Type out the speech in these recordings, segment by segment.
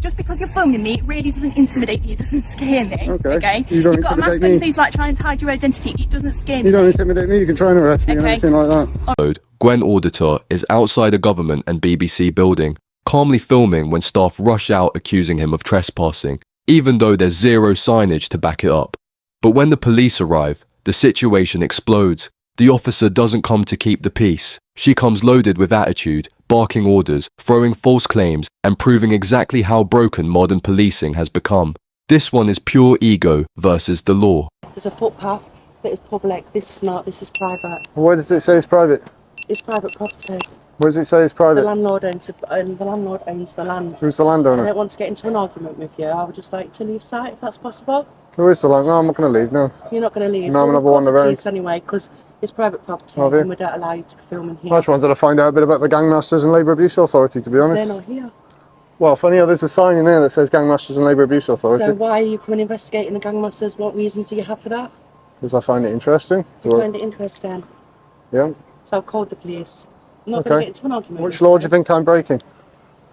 Just because you're filming me, it really doesn't intimidate me. It doesn't scare me. Okay. You've got a mask on your face like trying to hide your identity. It doesn't scare me. You don't intimidate me. You can try and arrest me or anything like that. Gwen Auditor is outside a government and BBC building, calmly filming when staff rush out accusing him of trespassing, even though there's zero signage to back it up. But when the police arrive, the situation explodes. The officer doesn't come to keep the peace. She comes loaded with attitude, barking orders, throwing false claims, and proving exactly how broken modern policing has become. This one is pure ego versus the law. There's a footpath that is public. This is not. This is private. Why does it say it's private? It's private property. Where does it say it's private? The landlord owns the land. Who's the I landowner? don't want to get into an argument with you. I would just like to leave sight if that's possible. Who is the landlord? No, I'm not going to leave, no. You're not going to leave? No, I'm going to have a wander around. Anyway, because it's private property Have you? and we don't allow you to be filming here. I just wanted to find out a bit about the Gangmasters and Labour Abuse Authority, to be honest. They're not here. Well, funny how there's a sign in there that says Gangmasters and Labour Abuse Authority. So why are you coming investigating the gangmasters? What reasons do you have for that? Because I find it interesting. You find it interesting? Yeah. So I've called the police. I'm not going to get into an argument. Which law do you think I'm breaking?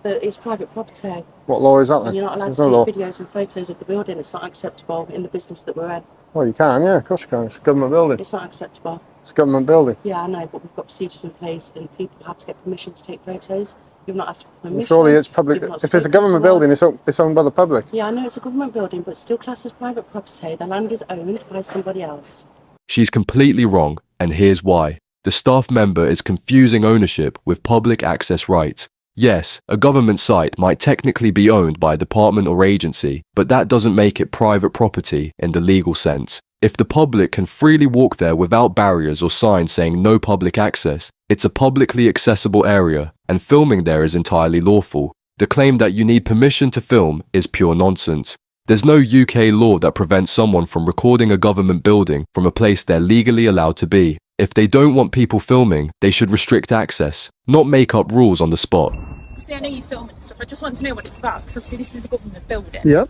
That it's private property. What law is that then? And you're not allowed There's to no law. take videos and photos of the building. It's not acceptable in the business that we're in. Well, you can, yeah, of course you can. It's a government building. It's not acceptable. It's a government building. Yeah, I know, but we've got procedures in place and people have to get permission to take photos. You've not asked for permission. Well, surely it's public. You've not If it's a spoken government to building, us. it's owned by the public. Yeah, I know it's a government building, but still classed as private property. The land is owned by somebody else. She's completely wrong, and here's why. The staff member is confusing ownership with public access rights. Yes, a government site might technically be owned by a department or agency, but that doesn't make it private property in the legal sense. If the public can freely walk there without barriers or signs saying no public access, it's a publicly accessible area, and filming there is entirely lawful. The claim that you need permission to film is pure nonsense. There's no UK law that prevents someone from recording a government building from a place they're legally allowed to be. If they don't want people filming, they should restrict access, not make up rules on the spot. See, I know you're filming and stuff. I just want to know what it's about, because obviously this is a government building. Yep.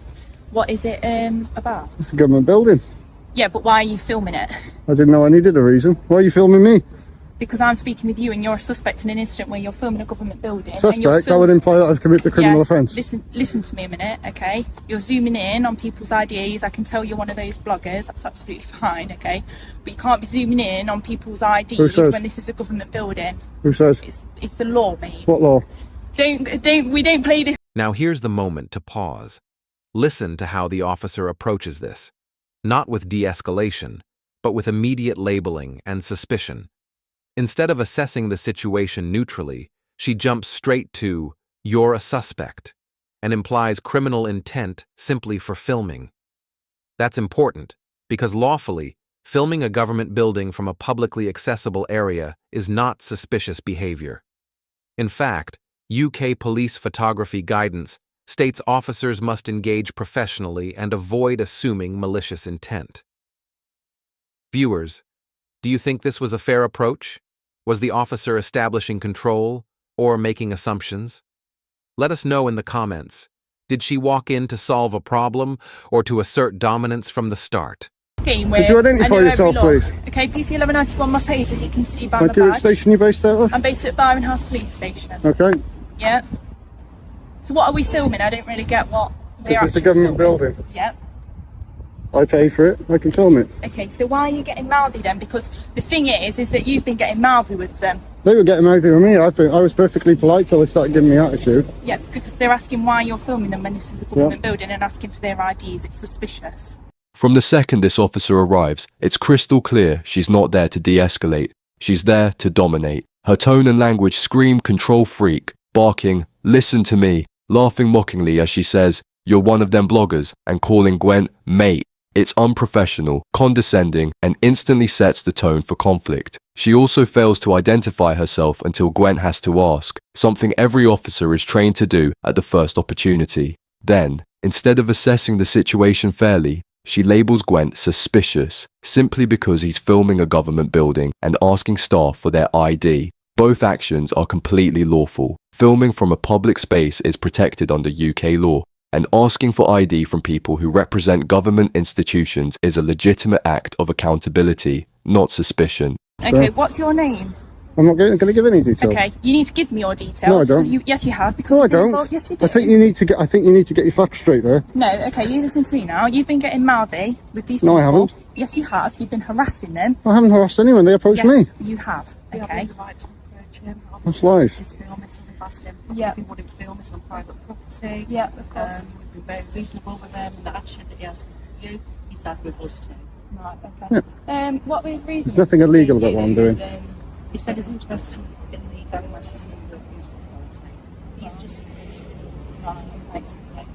What is it about? It's a government building. Yeah, but why are you filming it? I didn't know I needed a reason. Why are you filming me? Because I'm speaking with you and you're a suspect in an incident where you're filming a government building. Suspect? That would imply that I've committed a criminal offence. Listen to me a minute, okay? You're zooming in on people's IDs. I can tell you're one of those bloggers. That's absolutely fine, okay? But you can't be zooming in on people's IDs when this is a government building. Who says? It's the law, mate. What law? We don't play this. Now here's the moment to pause. Listen to how the officer approaches this. Not with de-escalation, but with immediate labeling and suspicion. Instead of assessing the situation neutrally, she jumps straight to, "You're a suspect," and implies criminal intent simply for filming. That's important, because lawfully, filming a government building from a publicly accessible area is not suspicious behavior. In fact, UK police photography guidance states officers must engage professionally and avoid assuming malicious intent. Viewers, do you think this was a fair approach? Was the officer establishing control or making assumptions? Let us know in the comments. Did she walk in to solve a problem or to assert dominance from the start? Could you identify yourself, please? Okay, PC 1191 Mercedes, as you can see by my Thank you. Which badge. station are you based out of? I'm based at Byron House Police Station. Okay. Yeah. So what are we filming? I don't really get what we're This is a government building. Yeah. I pay for it. I can film it. Okay, so why are you getting mouthy then? Because the thing is that you've been getting mouthy with them. They were getting mouthy with me. I was perfectly polite till they started giving me attitude. Yeah, because they're asking why you're filming them when this is a government building and asking for their IDs. It's suspicious. From the second this officer arrives, it's crystal clear she's not there to de-escalate. She's there to dominate. Her tone and language scream control freak, barking, "Listen to me," laughing mockingly as she says, "You're one of them bloggers," and calling Gwen mate. It's unprofessional, condescending, and instantly sets the tone for conflict. She also fails to identify herself until Gwen has to ask, something every officer is trained to do at the first opportunity. Then, instead of assessing the situation fairly, she labels Gwen suspicious, simply because he's filming a government building and asking staff for their ID. Both actions are completely lawful. Filming from a public space is protected under UK law, and asking for ID from people who represent government institutions is a legitimate act of accountability, not suspicion. Okay, what's your name? I'm not going to give any details. Okay, you need to give me your details. No, I don't. Yes, you have. Because No, I you've been don't. involved- Yes, you do. I think you need to get your facts straight there. No, okay, you listen to me now. You've been getting mouthy with these people. No, I haven't. Yes, you have. You've been harassing them. I haven't harassed anyone. They approached Yes, me. you have. We have Okay. the right to approach him. That's lies. His film is, so we've asked him Yeah. if he wouldn't film it on private property. Yeah, of course. We've been very reasonable with him, and the attitude that he has with you, he's had with us too. Right, okay. What was his reason? There's nothing illegal about what I'm doing. He said he's interested in the diagnosis of abuse authority. He's just Right, okay. basically.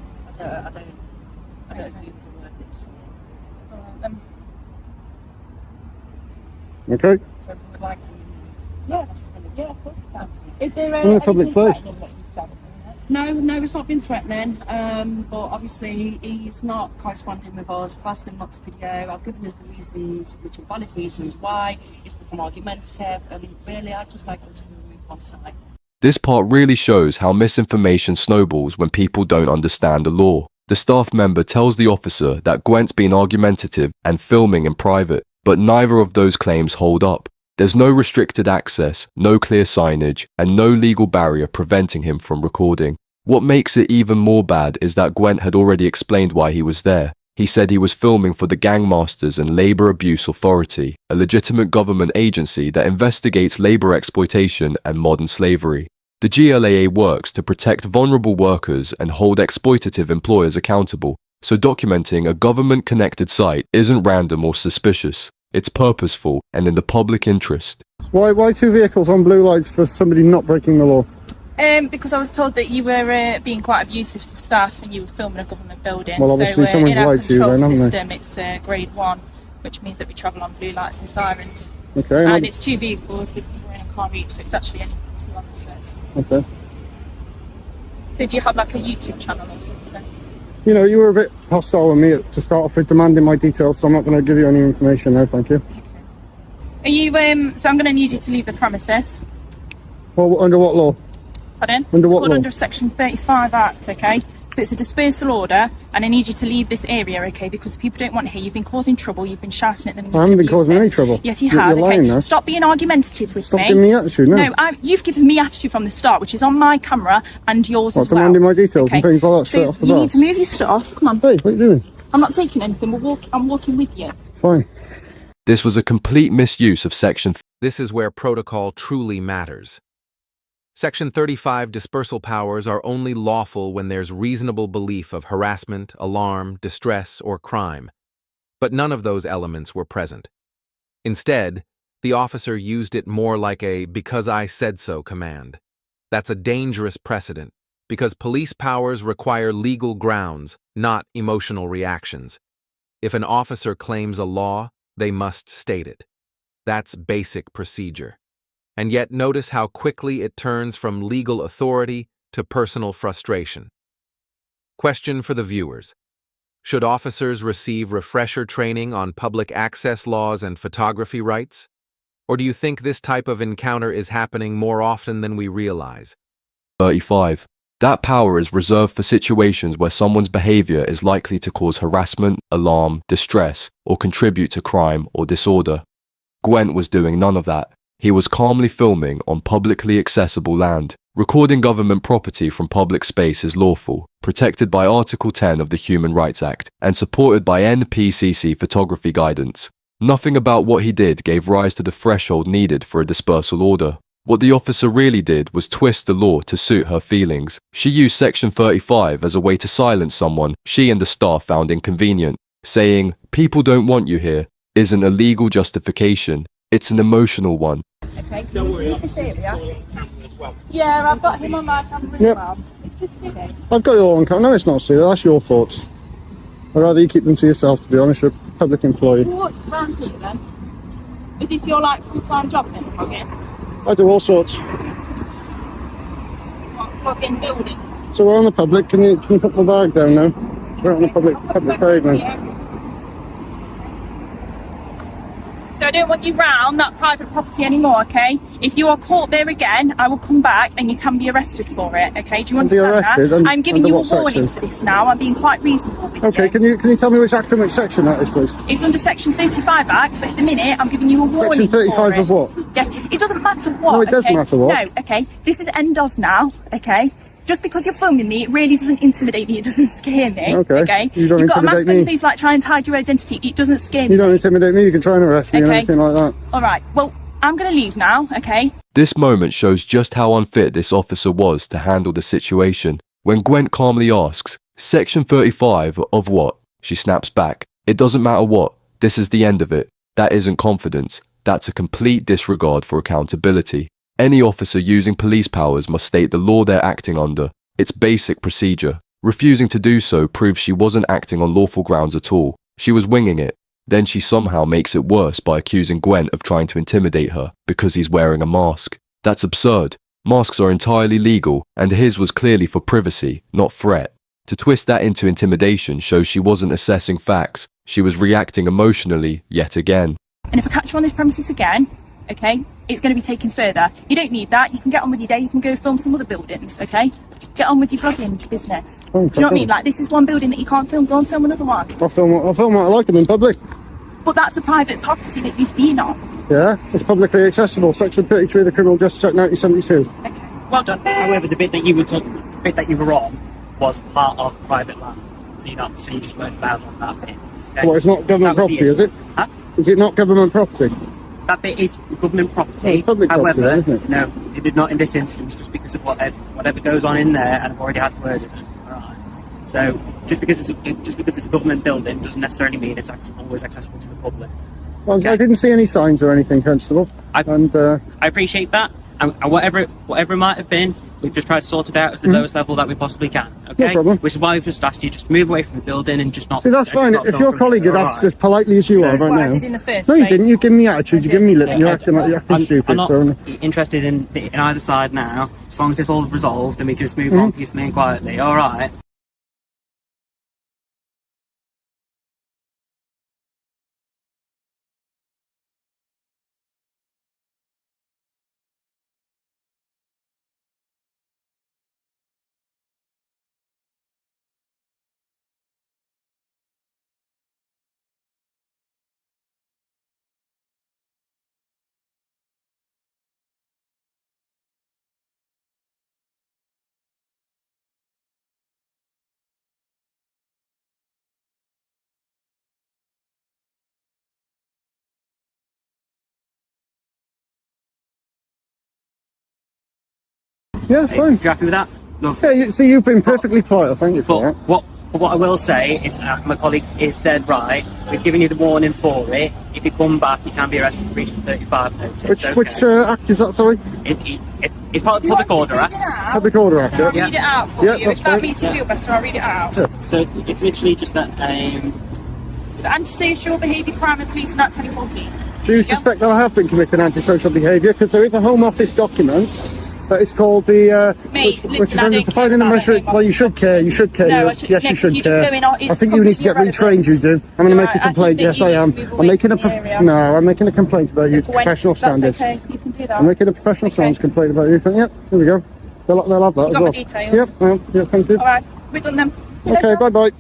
I don't agree with the word that he's saying. Alright then. Okay. So we would like him removed. Is that Yeah. a possibility? Yeah, of course you can. Is there in a anything public place. threatening that you said? No, it's not been threatening. But obviously he's not corresponding with us. We've asked him not to video. I've given us the reasons, which are valid reasons why. He's become argumentative, and really, I'd just like him to be removed from site. This part really shows how misinformation snowballs when people don't understand the law. The staff member tells the officer that Gwent's been argumentative and filming in private, but neither of those claims hold up. There's no restricted access, no clear signage, and no legal barrier preventing him from recording. What makes it even more bad is that Gwent had already explained why he was there. He said he was filming for the Gangmasters and Labour Abuse Authority, a legitimate government agency that investigates labour exploitation and modern slavery. The GLAA works to protect vulnerable workers and hold exploitative employers accountable, so documenting a government-connected site isn't random or suspicious. It's purposeful and in the public interest. Why two vehicles on blue lights for somebody not breaking the law? Because I was told that you were being quite abusive to staff and you were filming a government building. Well, obviously so someone's in our lied to you control then, haven't they? system, it's grade 1, which means that we travel on blue lights and sirens. Okay. And it's 2 vehicles because we're in a car each, so it's actually only 2 officers. Okay. So do you have like a YouTube channel or something? You know, you were a bit hostile with me to start off with, demanding my details, so I'm not going to give you any information now, thank you. Are you, so I'm going to need you to leave the premises. Well, under what law? Pardon? Under it's what called law? under Section 35 Act, okay? So it's a dispersal order, and I need you to leave this area, okay? Because people don't want to hear. You've been causing trouble. You've been shouting at them. And I haven't been causing any trouble. Yes, you You're have. lying Okay, now. stop being argumentative with Stop me. giving me attitude, no. No, you've given me attitude from the start, which is on my camera and yours What, as well. demanding my details and things like that straight so off the you bat? need to move your stuff. Come on. Hey, what are you doing? I'm not taking anything. I'm walking with you. Fine. This was a complete misuse of Section This is where protocol truly matters. Section 35 dispersal powers are only lawful when there's reasonable belief of harassment, alarm, distress, or crime. But none of those elements were present. Instead, the officer used it more like a "because I said so" command. That's a dangerous precedent, because police powers require legal grounds, not emotional reactions. If an officer claims a law, they must state it. That's basic procedure. And yet notice how quickly it turns from legal authority to personal frustration. Question for the viewers. Should officers receive refresher training on public access laws and photography rights? Or do you think this type of encounter is happening more often than we realize? 35. That power is reserved for situations where someone's behaviour is likely to cause harassment, alarm, distress, or contribute to crime or disorder. Gwent was doing none of that. He was calmly filming on publicly accessible land. Recording government property from public space is lawful, protected by Article 10 of the Human Rights Act, and supported by NPCC photography guidance. Nothing about what he did gave rise to the threshold needed for a dispersal order. What the officer really did was twist the law to suit her feelings. She used Section 35 as a way to silence someone she and the staff found inconvenient. Saying, "People don't want you here," isn't a legal justification. It's an emotional one. Okay. Don't worry. Yeah, I've got him on my camera as Yep. well. It's just silly. I've got it all on camera. No, it's not silly. That's your thoughts. I'd rather you keep them to yourself, to be honest. You're a public employee. What's around here then? Is this your like full-time job then, plug-in? I do all sorts. What, plug-in buildings? So we're on the public. Can you put my bag down now? We're on the public pavement. Yeah. So don't want you round that private property anymore, okay? If you are caught there again, I will come back and you can be arrested for it, okay? Do you understand that? I'm giving you a warning for this now. I'm being quite reasonable with you. Okay, can you tell me which act and which section that is, please? It's under Section 35 Act, but at the minute, I'm giving you a warning. Section 35 of what? Yes, it doesn't matter what. No, it does matter what. No, okay. This is end of now, okay? Just because you're filming me, it really doesn't intimidate me. It doesn't scare me. Okay. You don't You've got a mask intimidate on your me. face like trying to hide your identity. It doesn't scare me. You don't intimidate me. You can try and arrest me and Okay. anything like that. All right. Well, I'm going to leave now, okay? This moment shows just how unfit this officer was to handle the situation. When Gwent calmly asks, Section 35 of what? She snaps back. It doesn't matter what. This is the end of it. That isn't confidence. That's a complete disregard for accountability. Any officer using police powers must state the law they're acting under. It's basic procedure. Refusing to do so proves she wasn't acting on lawful grounds at all. She was winging it. Then she somehow makes it worse by accusing Gwent of trying to intimidate her because he's wearing a mask. That's absurd. Masks are entirely legal, and his was clearly for privacy, not threat. To twist that into intimidation shows she wasn't assessing facts. She was reacting emotionally yet again. And if I catch you on this premises again, okay, it's going to be taken further. You don't need that. You can get on with your day. You can go film some other buildings, okay? Get on with your vlogging business. Do you know what I mean? Like, this is one building that you can't film. Go and film another one. I'll film what I like them in public. But that's a private property that you've been on. Yeah, it's publicly accessible. Section 33 of the Criminal Justice Act 1972. Okay, well done. However, the bit that you were on was part of private land, so you just weren't allowed on that bit. Okay? What, it's not government That was the property, is issue. it? Huh? Is it not government property? That bit is government property. Well, it's public property, However, isn't it? no, it did not in this instance, just because of whatever goes on in there, and I've already had word in it. Alright. So just because it's a government building doesn't necessarily mean it's always accessible to the public. Well, Okay. I didn't see any signs or anything, Constable. I I appreciate that, and whatever it might have been, we've just tried to sort it out as the lowest level that we possibly can. Okay, No problem. which is why we've just asked you just to move away from the building and just not. See, that's just fine. not If film your from colleague here, had asked alright? as politely as you are That's right what I now. did in the first No, you place. didn't. You give me attitude. You give me lip. You're acting like you're acting I'm stupid. not So interested in either side now. As long as it's all resolved and we can just move on peacefully and quietly. All right. yeah, it's fine. You happy with that? Lovely. Yeah, see, you've been perfectly polite. Thank you for But that. what I will say is that my colleague is dead right. We've given you the warning for it. If you come back, you can be arrested for breach of 35 notice. Which okay? act is that? Sorry, It's part of the Public Order Act. Public Order Act. I'll Yeah. read it out for Yeah, you. that's If that fine. makes you feel better, I'll read it out. Yeah. So it's literally just that. So antisocial behaviour crime and policing act 2014. Do you suspect that I have been committing antisocial behaviour? Because there is a Home Office document that is called the Mate, which listen, is I under don't defining care the about measure. the Home Well, you Office should care. You should care. No, you- I should- yes, no, you 'cause should you're just care. going on- it's I think you need to get completely retrained. You do. I'm going to Do make I? a I complaint. think Yes, that I you am. need to move I'm away making from a the area. no. I'm making a complaint about you. It went- Professional standards. That's okay. You can do that. I'm making a professional Okay. standards complaint about you. Think, yep, here we go. They'll have that as got my well. details? Yep. Yeah. Thank you. All right, we're done then. See you Okay. later. Bye bye.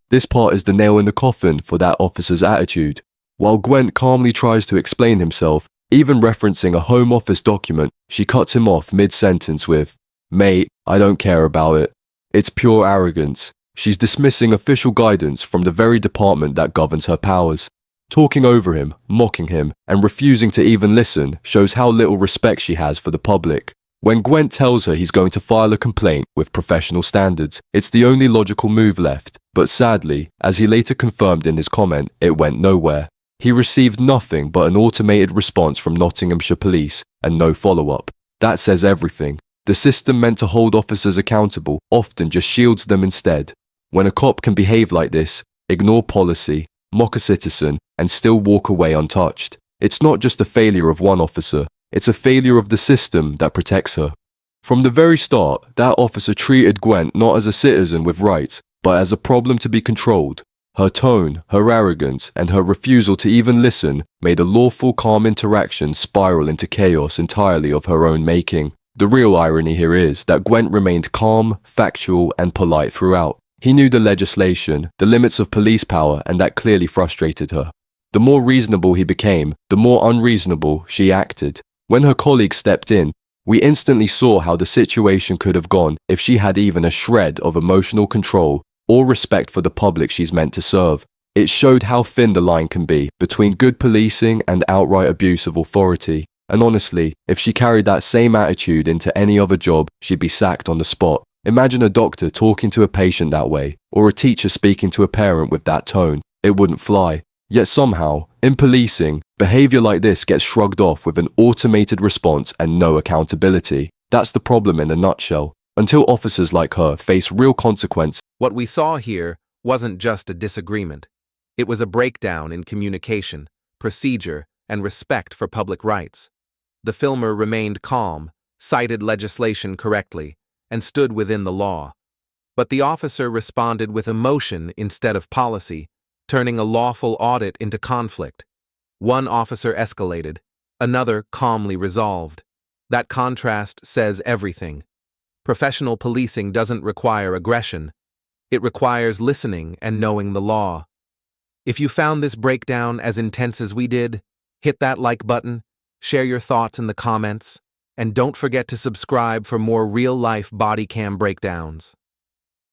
This part is the nail in the coffin for that officer's attitude. While Gwent calmly tries to explain himself, even referencing a Home Office document, she cuts him off mid-sentence with, "Mate, I don't care about it." It's pure arrogance. She's dismissing official guidance from the very department that governs her powers. Talking over him, mocking him, and refusing to even listen shows how little respect she has for the public. When Gwent tells her he's going to file a complaint with professional standards, it's the only logical move left, but sadly, as he later confirmed in his comment, it went nowhere. He received nothing but an automated response from Nottinghamshire Police, and no follow-up. That says everything. The system meant to hold officers accountable often just shields them instead. When a cop can behave like this, ignore policy, mock a citizen, and still walk away untouched, it's not just a failure of one officer, it's a failure of the system that protects her. From the very start, that officer treated Gwent not as a citizen with rights, but as a problem to be controlled. Her tone, her arrogance, and her refusal to even listen made a lawful, calm interaction spiral into chaos entirely of her own making. The real irony here is that Gwent remained calm, factual, and polite throughout. He knew the legislation, the limits of police power, and that clearly frustrated her. The more reasonable he became, the more unreasonable she acted. When her colleague stepped in, we instantly saw how the situation could have gone if she had even a shred of emotional control or respect for the public she's meant to serve. It showed how thin the line can be between good policing and outright abuse of authority. And honestly, if she carried that same attitude into any other job, she'd be sacked on the spot. Imagine a doctor talking to a patient that way, or a teacher speaking to a parent with that tone. It wouldn't fly. Yet somehow, in policing, behaviour like this gets shrugged off with an automated response and no accountability. That's the problem in a nutshell. Until officers like her face real consequence. What we saw here wasn't just a disagreement. It was a breakdown in communication, procedure, and respect for public rights. The filmer remained calm, cited legislation correctly, and stood within the law. But the officer responded with emotion instead of policy, turning a lawful audit into conflict. One officer escalated, another calmly resolved. That contrast says everything. Professional policing doesn't require aggression. It requires listening and knowing the law. If you found this breakdown as intense as we did, hit that like button, share your thoughts in the comments, and don't forget to subscribe for more real-life body cam breakdowns.